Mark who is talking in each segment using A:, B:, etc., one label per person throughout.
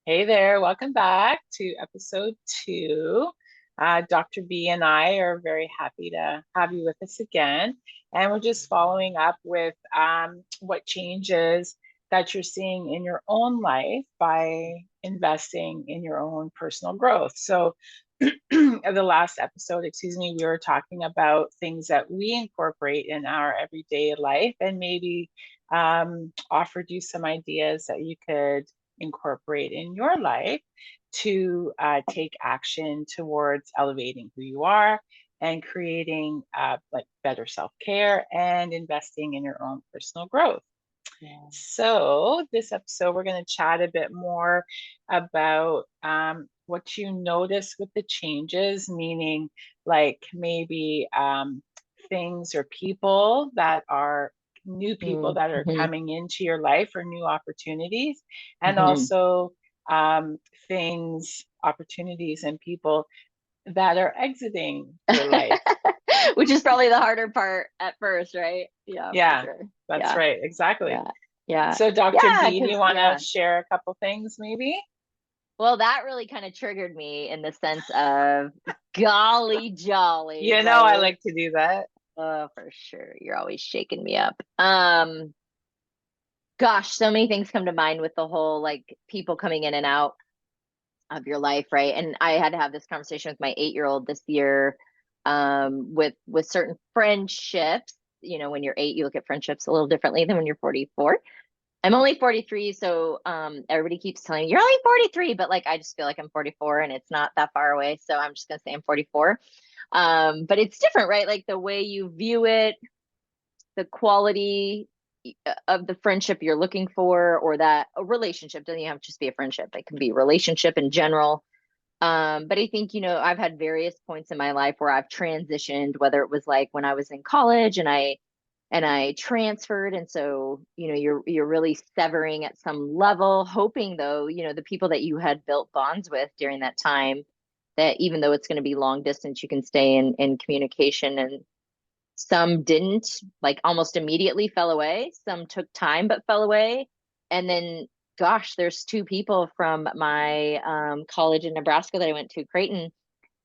A: Hey there, welcome back to episode two. Dr. B and I are very happy to have you with us again. And we're just following up with what changes that you're seeing in your own life by investing in your own personal growth. So, the last episode, excuse me, we were talking about things that we incorporate in our everyday life and maybe offered you some ideas that you could incorporate in your life to take action towards elevating who you are and creating like better self-care and investing in your own personal growth.
B: Yeah.
A: So this episode, we're going to chat a bit more about what you notice with the changes, meaning like maybe things or people that are new people that are
B: Mm-hmm.
A: coming into your life or new opportunities, and
B: Hmm.
A: also things, opportunities, and people that are exiting your life.
B: Which is probably the harder part at first, right? Yeah, for
A: Yeah,
B: sure.
A: that's
B: Yeah,
A: right. Exactly.
B: yeah, yeah,
A: So, Dr.
B: yeah.
A: B, do
B: Because
A: you want to
B: yeah,
A: share a couple things maybe?
B: well, that really kind of triggered me in the sense of golly jolly,
A: You know, I
B: right?
A: like to do that.
B: Oh, for sure. You're always shaking me up. Gosh, so many things come to mind with the whole like people coming in and out of your life, right? And I had to have this conversation with my 8-year-old this year, with certain friendships. You know, when you're 8, you look at friendships a little differently than when you're 44. I'm only 43, so everybody keeps telling me you're only 43, but like I just feel like I'm 44 and it's not that far away, so I'm just gonna say I'm 44. But it's different, right? Like the way you view it, the quality of the friendship you're looking for, or that a relationship doesn't even have to just be a friendship. It can be a relationship in general. But I think, I've had various points in my life where I've transitioned, whether it was like when I was in college and I transferred. And so, you're really severing at some level, hoping though, the people that you had built bonds with during that time, that even though it's going to be long distance, you can stay in communication. And some didn't, like almost immediately fell away. Some took time but fell away. And then, gosh, there's two people from my college in Nebraska that I went to, Creighton,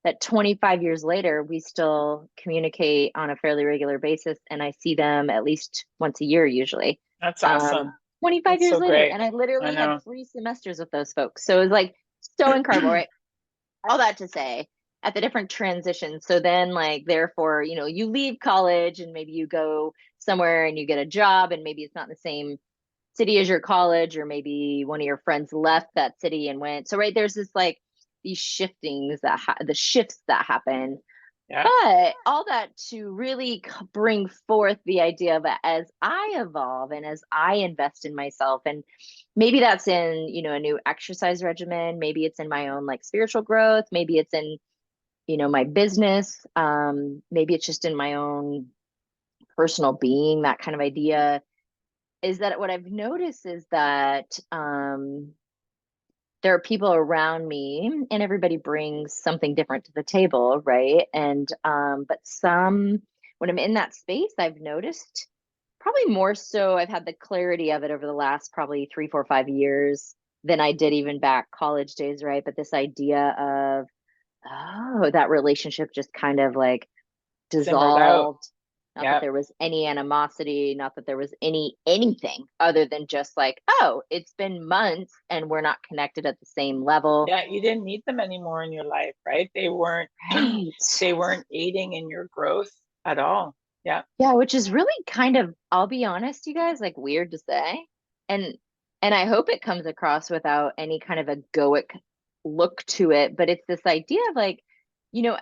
B: that 25 years later, we still communicate on a fairly regular basis. And I see them at least once a year, usually.
A: That's
B: Um,
A: awesome.
B: 25
A: That's
B: years
A: so
B: later.
A: great.
B: And I
A: I
B: literally had
A: know.
B: 3 semesters with those folks. So it was like so incredible, right? All that to say, at the different transitions. So then, like, therefore, you leave college and maybe you go somewhere and you get a job, and maybe it's not in the same city as your college, or maybe one of your friends left that city and went. So, right, there's this like these shiftings the shifts that happen.
A: Yeah.
B: But all that to really bring forth the idea of as I evolve and as I invest in myself, and maybe that's in, a new exercise regimen, maybe it's in my own like spiritual growth, maybe it's in, my business, maybe it's just in my own personal being, that kind of idea, is that what I've noticed is that there are people around me and everybody brings something different to the table, right? And but some, when I'm in that space, I've noticed probably more so, I've had the clarity of it over the last probably 3 4 5 years than I did even back college days, right? But this idea of, oh, that relationship just kind of like
A: Simmered out.
B: dissolved. Not that
A: Yeah.
B: there was any animosity, not that there was anything other than just like, oh, it's been months and we're not connected at the same level.
A: Yeah, you didn't need them anymore in your life, right? They weren't
B: Right.
A: they weren't aiding in your growth at all. Yeah.
B: Yeah, which is really kind of, I'll be honest, you guys, like weird to say. And and I hope it comes across without any kind of egoic look to it, but it's this idea of like,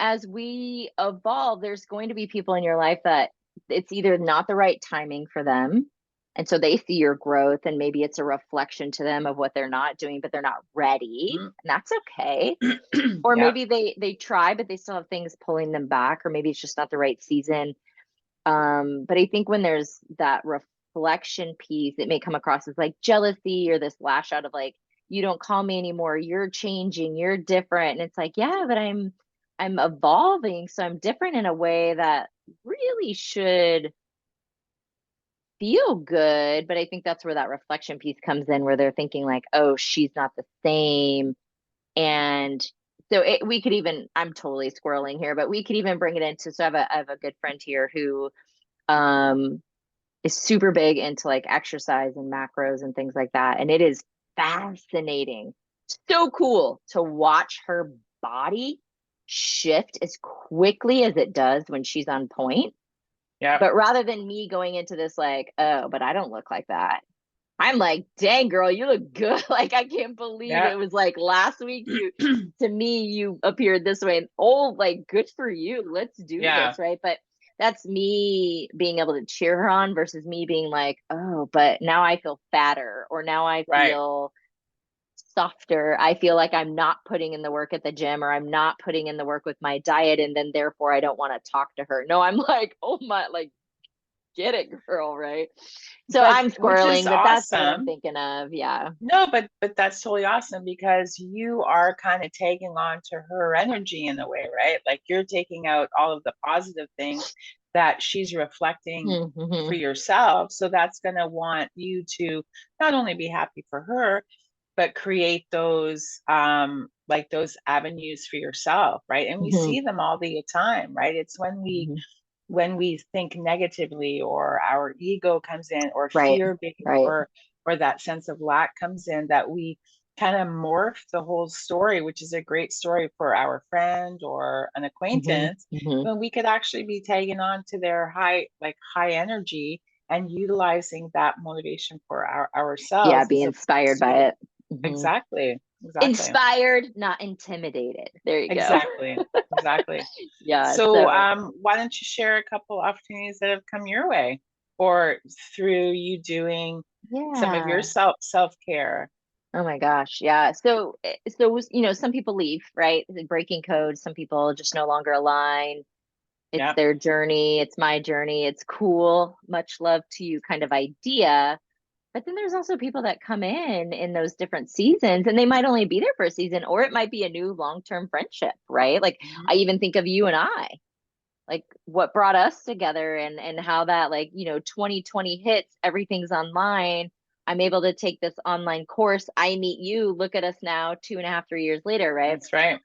B: as we evolve, there's going to be people in your life that it's either not the right timing for them. And so they see your growth and maybe it's a reflection to them of what they're not doing, but they're not ready.
A: Mm.
B: And that's okay. Or
A: Yeah.
B: maybe they try, but they still have things pulling them back, or maybe it's just not the right season. But I think when there's that reflection piece, it may come across as like jealousy or this lash out of like, you don't call me anymore, you're changing, you're different. And it's like, yeah, but I'm evolving. So I'm different in a way that really should feel good, but I think that's where that reflection piece comes in, where they're thinking like, oh, she's not the same. And so we could even, I'm totally squirreling here, but we could even bring it into, so I have a good friend here who um is super big into like exercise and macros and things like that. And it is fascinating, so cool to watch her body shift as quickly as it does when she's on point.
A: Yeah.
B: But rather than me going into this like, oh, but I don't look like that, I'm like, dang girl, you look good. Like I can't believe
A: Yeah.
B: it was like last week you, to me you appeared this way, and oh, like good for you, let's do
A: Yeah.
B: this, right? But that's me being able to cheer her on versus me being like, oh, but now I feel fatter, or now I
A: Right.
B: feel softer. I feel like I'm not putting in the work at the gym, or I'm not putting in the work with my diet, and then therefore I don't want to talk to her. No, I'm like, oh my, like get it, girl, right? So
A: But
B: I'm
A: which is
B: squirreling, but that's what I'm
A: awesome.
B: thinking of. Yeah.
A: No, but that's totally awesome because you are kind of taking on to her energy in a way, right? Like you're taking out all of the positive things that she's reflecting for
B: Mm-hmm.
A: yourself. So that's going to want you to not only be happy for her, but create those like those avenues for yourself, right? And we
B: Mm-hmm.
A: see them all the time, right? It's
B: Hmm.
A: when we think negatively or our ego comes in or
B: Right.
A: fear
B: Right.
A: or that sense of lack comes in that we kind of morph the whole story, which is a great story for our friend or an
B: Hmm.
A: acquaintance,
B: Hmm.
A: when we could actually be tagging on to their high energy and utilizing that motivation for
B: Yeah.
A: ourselves
B: Be
A: as
B: inspired
A: opposed
B: by
A: to
B: it. Hmm.
A: exactly, exactly,
B: Inspired, not intimidated. There you go.
A: exactly, exactly.
B: Yeah.
A: So,
B: So,
A: why don't you share a couple opportunities that have come your way, or through you doing some of your
B: yeah.
A: self-care?
B: Oh my gosh. Yeah. So, some people leave, right? Breaking code. Some people just no longer align. It's
A: Yeah,
B: their journey. It's my journey. It's cool. Much love to you kind of idea. But then there's also people that come in those different seasons, and they might only be there for a season, or it might be a new long-term friendship, right? Like
A: mhm,
B: I even think of you and I, like what brought us together, and how that, like, 2020 hits, everything's online. I'm able to take this online course. I meet you. Look at us now, 2.5, 3 years later, right?
A: that's right.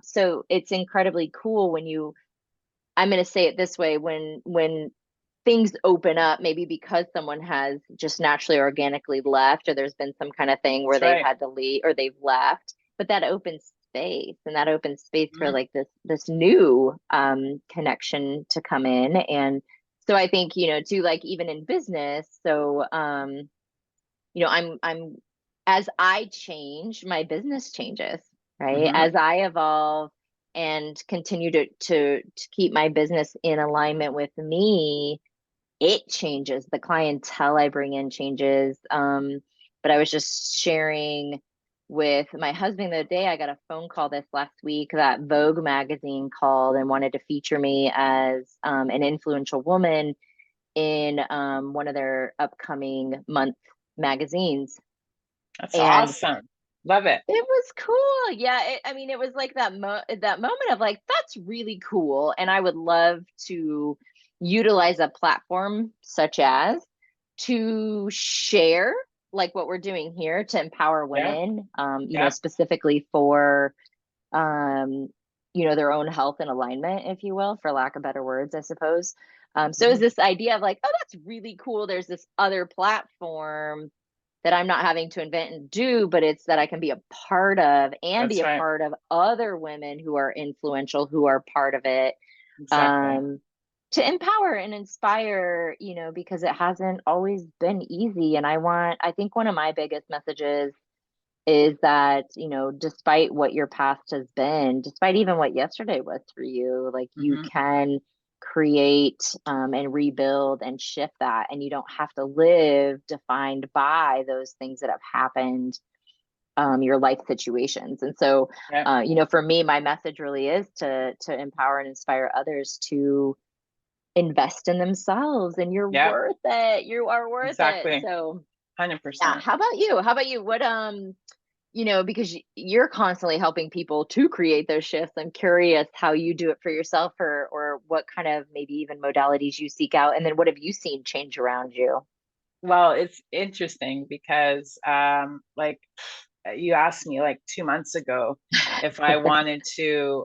B: So it's incredibly cool when you, I'm going to say it this way, when things open up, maybe because someone has just naturally organically left, or there's been some kind of thing where
A: That's
B: they've
A: right.
B: had to leave or they've left, but that opens space, and that opens space for
A: Mhm,
B: like this new connection to come in. And so I think, too, like even in business, so I'm as I change, my business changes, right?
A: mhm,
B: As I evolve and continue to keep my business in alignment with me, it changes. The clientele I bring in changes. But I was just sharing with my husband the other day, I got a phone call this last week that Vogue magazine called and wanted to feature me as an influential woman in one of their upcoming month magazines.
A: that's
B: And
A: awesome. Love it.
B: it was cool. Yeah, I mean, it was like that moment of like, that's really cool, and I would love to utilize a platform such as to share like what we're doing here to empower
A: Yeah,
B: women,
A: yeah,
B: specifically for um, their own health and alignment, if you will, for lack of better words, I suppose. So is
A: mhm,
B: this idea of like, oh, that's really cool. There's this other platform that I'm not having to invent and do, but it's that I can be a part of and be
A: that's
B: a
A: right.
B: part of other women who are influential, who are part of it,
A: Exactly.
B: um, to empower and inspire, because it hasn't always been easy. And I think one of my biggest messages is that, despite what your past has been, despite even what yesterday was for you, like you
A: Hmm.
B: can create and rebuild and shift that. And you don't have to live defined by those things that have happened, your life situations. And so,
A: Yeah,
B: for me, my message really is to empower and inspire others to invest in themselves, and you're
A: yeah,
B: worth it. You are worth it.
A: exactly.
B: So yeah.
A: 100%.
B: How about you? How about you? What because you're constantly helping people to create those shifts. I'm curious how you do it for yourself, or what kind of maybe even modalities you seek out? And then what have you seen change around you?
A: Well, it's interesting because like you asked me like 2 months ago if I wanted to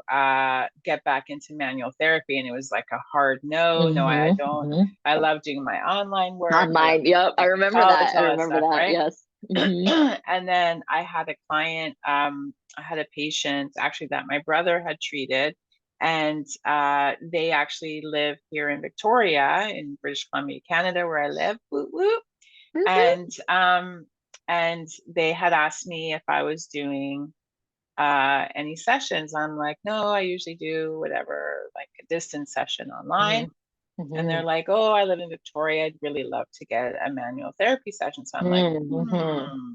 A: get back into manual therapy, and it was like a hard no. No, I don't.
B: Hmm.
A: I love doing my online work. I love
B: Online. Yep. I
A: teaching at
B: remember
A: college,
B: that. I
A: all that
B: remember
A: stuff,
B: that.
A: right?
B: Yes. Hmm.
A: And then I had a client, I had a patient actually that my brother had treated, and they actually live here in Victoria, in British Columbia, Canada, where I live. Whoop, whoop. And and they had asked me if I was doing any sessions. I'm like, no, I usually do whatever, like a distance session
B: Hmm.
A: online. And
B: Hmm.
A: they're like, oh, I live in Victoria. I'd really love to get a manual therapy session. So I'm like,
B: Hmm.
A: hmm.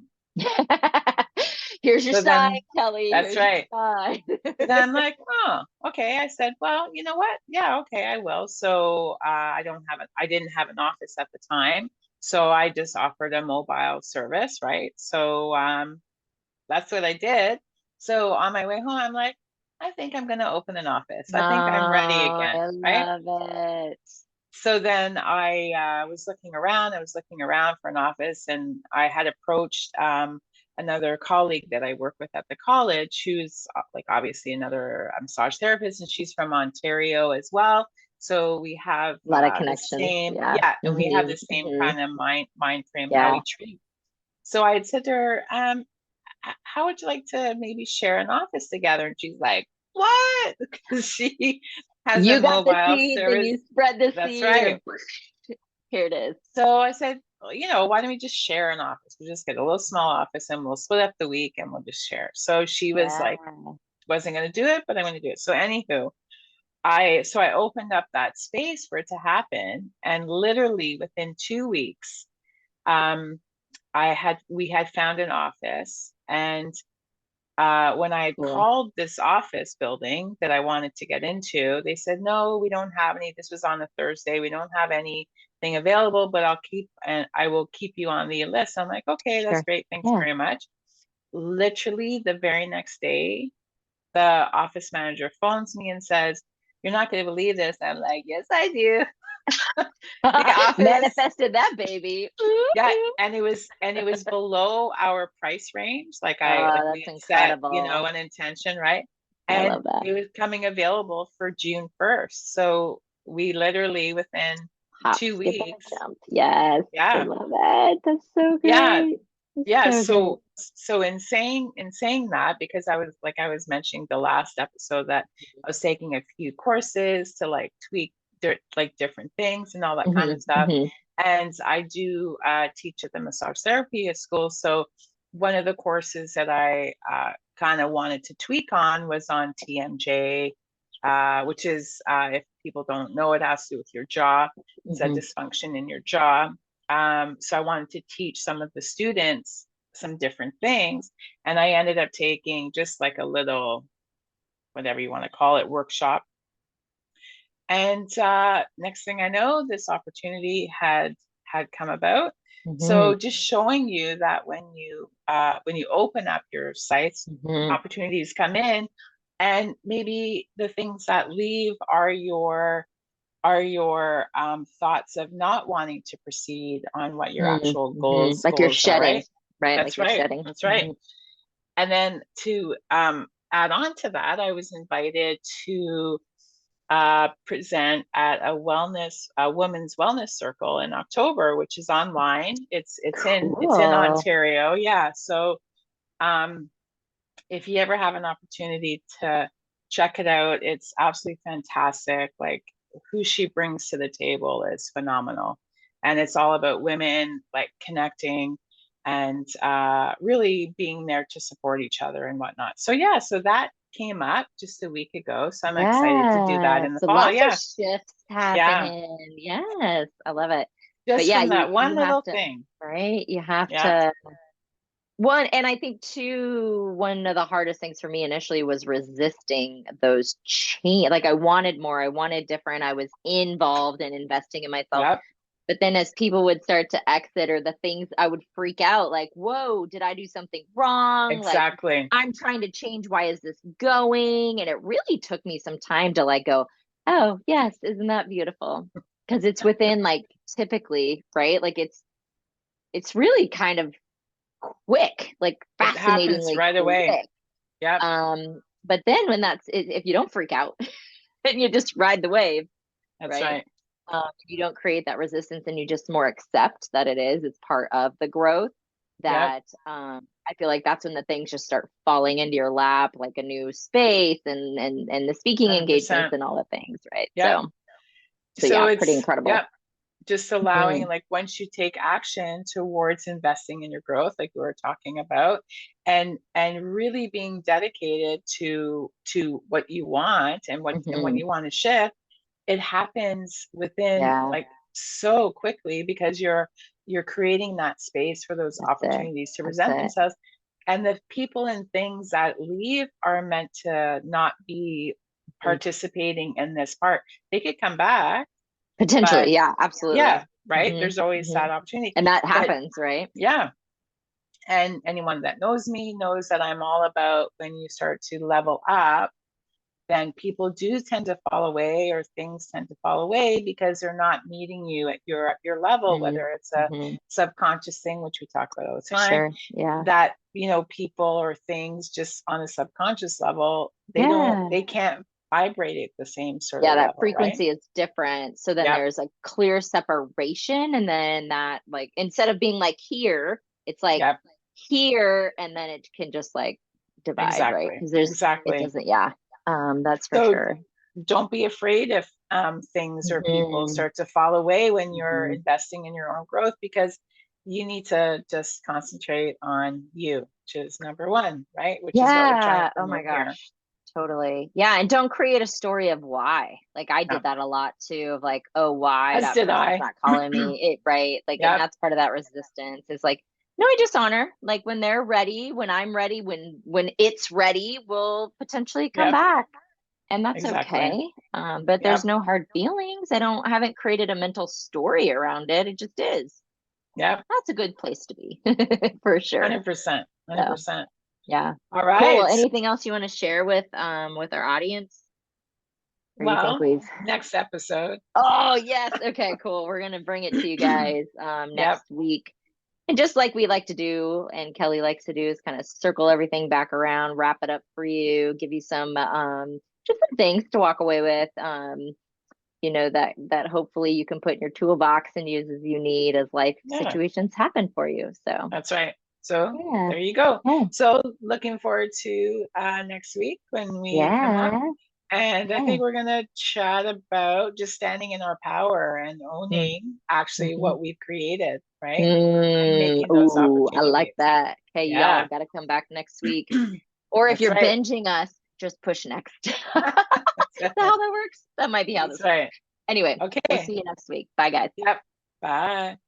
B: Here's your
A: So
B: sign,
A: then
B: Kelly.
A: that's
B: Here's your
A: right.
B: sign.
A: So then I'm like, oh, okay. I said, well, you know what? Yeah, okay, I will. So I didn't have an office at the time. So I just offered a mobile service, right? So that's what I did. So on my way home, I'm like, I think I'm going to open an office.
B: Oh,
A: I think I'm ready again,
B: I
A: right?
B: love it.
A: So then I was looking around. I was looking around for an office, and I had approached another colleague that I work with at the college, who's like obviously another massage therapist, and she's from Ontario as well. So we have
B: A lot of
A: the
B: connections.
A: same,
B: Yeah.
A: yeah, and we have
B: Hmm.
A: the same
B: Hmm.
A: kind of mind frame how
B: Yeah.
A: we treat. So I had said to her, how would you like to maybe share an office together? And she's like, what? Because she has a
B: You got the
A: mobile
B: seed, then
A: service.
B: you spread the
A: That's
B: seed,
A: right.
B: and here it is.
A: So I said, well, why don't we just share an office? We'll just get a little small office and we'll split up the week and we'll just share. So she was
B: Yeah.
A: like, wasn't going to do it, but I'm going to do it. So anywho, I opened up that space for it to happen, and literally within 2 weeks, um, we had found an office, and when I
B: Cool.
A: called this office building that I wanted to get into, they said, no, we don't have any. This was on a Thursday. We don't have anything available, but I will keep you on the list. I'm like, okay, that's
B: Sure.
A: great. Thanks
B: Yeah.
A: very much. Literally the very next day, the office manager phones me and says, you're not going to believe this. I'm like, yes, I do. The office,
B: Manifested that baby.
A: yeah,
B: Ooh.
A: and it was below our price range. Like
B: Oh,
A: we
B: that's
A: had set,
B: incredible.
A: an intention, right?
B: I
A: And
B: love that.
A: it was coming available for June 1st. So we literally within
B: Hop,
A: two
B: skip, and
A: weeks,
B: jump. Yes, I
A: yeah,
B: love it. That's so
A: yeah,
B: great. That's
A: yeah.
B: so great.
A: So in saying that, because I was mentioning the last episode that I was taking a few courses to like tweak like different things and all that kind
B: Hmm.
A: of stuff.
B: Hmm.
A: And I do teach at the massage therapy school. So one of the courses that I kind of wanted to tweak on was on TMJ, which is, if people don't know, it has to do with your jaw. It's a
B: Hmm.
A: dysfunction in your jaw. So I wanted to teach some of the students some different things. And I ended up taking just like a little, whatever you want to call it, workshop. And next thing I know, this opportunity had come about.
B: Hmm.
A: So just showing you that when you open up your sites,
B: Hmm.
A: opportunities come in, and maybe the things that leave are your thoughts of not wanting to proceed on what your actual
B: Hmm.
A: goals
B: Like you're
A: goals are,
B: shedding,
A: right?
B: right? Like
A: That's
B: you're
A: right.
B: shedding.
A: That's right.
B: Hmm.
A: And then to add on to that, I was invited to present at a women's wellness circle in October, which is online. It's in
B: Cool.
A: Ontario. Yeah. So um, if you ever have an opportunity to check it out, it's absolutely fantastic. Like who she brings to the table is phenomenal. And it's all about women like connecting and really being there to support each other and whatnot. So yeah, so that came up just a week ago. So I'm excited to do that
B: Yeah.
A: in the
B: So
A: fall.
B: lots of
A: Yeah.
B: shifts
A: Yeah.
B: happening. Yes, I love it. But
A: Just
B: yeah,
A: from
B: you
A: that one
B: you have
A: little
B: to,
A: thing.
B: right? You have
A: Yeah.
B: to. One, and I think two, one of the hardest things for me initially was resisting those change. Like I wanted more, I wanted different. I was involved in investing in myself.
A: Yep.
B: But then as people would start to exit or the things, I would freak out like, whoa, did I do something wrong? Like
A: Exactly.
B: I'm trying to change. Why is this going? And it really took me some time to like go, Oh, yes, isn't that beautiful? Because it's within like typically, right? Like it's really kind of quick, like
A: It happens
B: fascinatingly
A: right away.
B: quick.
A: Yep,
B: But then when if you don't freak out, then you just ride the wave,
A: that's
B: right?
A: right.
B: You don't create that resistance and you just more accept that it's part of the growth.
A: Yep,
B: That I feel like that's when the things just start falling into your lap, like a new space and the speaking engagements
A: 100%.
B: and all the things, right?
A: Yep.
B: So
A: So
B: yeah, pretty
A: it's,
B: incredible.
A: yep, just allowing,
B: Mhm.
A: like, once you take action towards investing in your growth, like we were talking about, and really being dedicated to what you want and what
B: Mhm.
A: you want to shift, it happens within,
B: Yeah,
A: like, so quickly, because you're creating that space for those
B: that's it.
A: opportunities to
B: That's
A: present
B: it.
A: themselves. And the people and things that leave are meant to not be
B: Mm.
A: participating in this part. They could come back, but
B: Potentially, yeah, absolutely.
A: yeah, right,
B: Hmm.
A: there's always
B: Hmm.
A: that opportunity.
B: And that
A: But
B: happens, right?
A: yeah, and anyone that knows me knows that I'm all about, when you start to level up, then people do tend to fall away, or things tend to fall away, because they're not meeting you at your level,
B: Mm-hmm.
A: whether it's a
B: Mm-hmm.
A: subconscious thing, which we talk about all the
B: For
A: time,
B: sure. Yeah.
A: that, people or things just on a subconscious level,
B: Yeah.
A: they can't vibrate at the same sort
B: Yeah,
A: of
B: that
A: level, right?
B: frequency is different. So then
A: Yep,
B: there's a clear separation. And then that, like, instead of being like here, it's like
A: yep,
B: here, and then it can just like divide, right?
A: exactly,
B: Because it
A: exactly.
B: doesn't, yeah. That's for
A: So
B: sure.
A: don't be afraid if things or people
B: Hmm.
A: start to fall away when you're
B: Hmm.
A: investing in your own growth, because you need to just concentrate on you, which is number one, right? Which is what we're trying to
B: Yeah. Oh my
A: promote here.
B: gosh. Totally. Yeah. And don't create a story of why. Like I
A: Yeah.
B: did that a lot too, of like, oh, why
A: As
B: that
A: did
B: person's
A: I.
B: not calling me. Right. Like, and
A: Yep.
B: that's part of that resistance is like, no, I just honor. Like when they're ready, when I'm ready, when it's ready, we'll potentially come
A: Yep.
B: back. And that's
A: Exactly.
B: okay. But there's
A: Yep.
B: no hard feelings. Haven't created a mental story around it. It just is.
A: Yep.
B: That's a good place to be for sure.
A: 100%.
B: So
A: 100%.
B: yeah.
A: All
B: Cool.
A: right.
B: Anything else you want to share with our audience? Or you think
A: Well,
B: we've
A: next episode.
B: Oh yes. Okay, cool. We're gonna bring it to you guys
A: Yep.
B: next week. And just like we like to do and Kelly likes to do is kind of circle everything back around, wrap it up for you, give you some just some things to walk away with. That hopefully you can put in your toolbox and use as you need as life
A: Yeah.
B: situations happen for you. So
A: That's right. So
B: yeah.
A: there you go.
B: Yeah.
A: So looking forward to next week when we come on.
B: Yeah.
A: And I
B: Yeah.
A: think we're going to chat about just standing in our power and owning actually
B: Mm-hmm.
A: what we've created, right? And making those
B: Ooh, I like
A: opportunities.
B: that. Okay, y'all
A: Yeah,
B: got to come back next week. Or if
A: that's
B: you're
A: right.
B: binging us, just push next. Is that
A: That's
B: how
A: it.
B: that works? That might be how
A: That's
B: this works.
A: right.
B: Anyway, we'll
A: Okay.
B: see you next week. Bye, guys.
A: Yep. Bye.